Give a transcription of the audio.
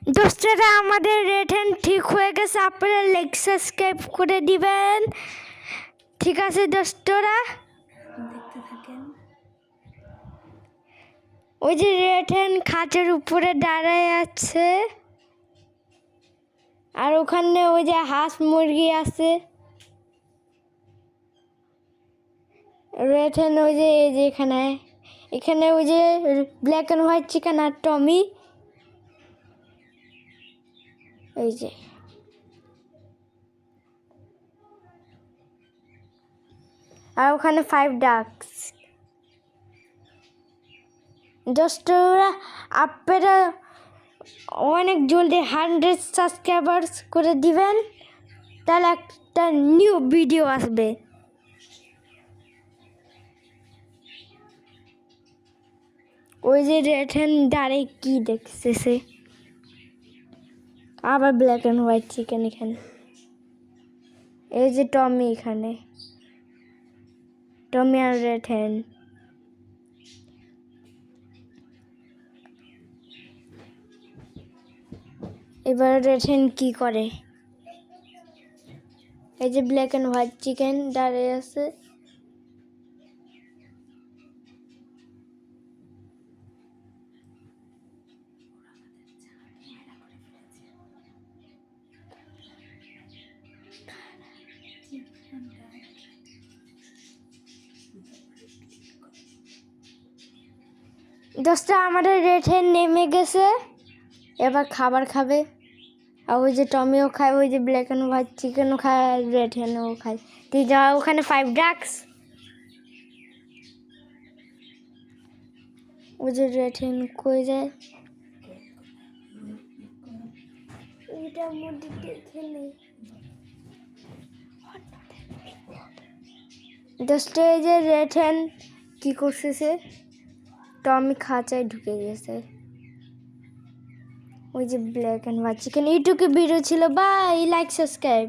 দোস্তরা আমাদের red hand ঠিক হয়ে গেছে, আপনারা লাইক সাবস্ক্রাইব করে দিবেন। ঠিক আছে দোস্তরা, দেখতে থাকেন। ওই যে রেড হ্যান্ড খাঁচার উপরে দাঁড়ায় আছে, আর ওখানে ওই যে হাঁস মুরগি আছে। রেড হ্যান্ড ওই যে এই যে এখানে ওই যে ব্ল্যাক অ্যান্ড হোয়াইট চিকেন আর টমি, ওই যে আর ওখানে 5 ডাকস। দোস্তরা আপনারা অনেক জলদি 100 সাবস্ক্রাইবার্স করে দিবেন, তাহলে একটা নিউ ভিডিও আসবে। ওই যে রেড হ্যান্ড দাঁড়িয়ে কি দেখতেছে, আবার ব্ল্যাক অ্যান্ড হোয়াইট চিকেন এখানে। এই যে টমি, এখানে টমি আর রেড হ্যান্ড। এবার রেড হ্যান্ড কি করে, এই যে ব্ল্যাক অ্যান্ড হোয়াইট চিকেন দাঁড়িয়ে আছে। দোস্তা আমাদের রেড হ্যান্ড নেমে গেছে, এবার খাবার খাবে। আর ওই যে টমিও খায়, ওই যে ব্ল্যাক অ্যান্ড হোয়াইট চিকেনও খায়, আর রেড হ্যান্ডও খায়। তুই যা ওখানে 5 ডাকস, ওই যে রেড হ্যান্ড কই যায়, ওইটার মধ্যে দেখে নেই। দোস্ত এই যে রেড হ্যান্ড কি করতেছে, টমি খাঁচায় ঢুকে গেছে। ওই যে ব্ল্যাক অ্যান্ড হোয়াইট চিকেন। এইটুকু ভিডিও ছিল, বাই, লাইক সাবস্ক্রাইব।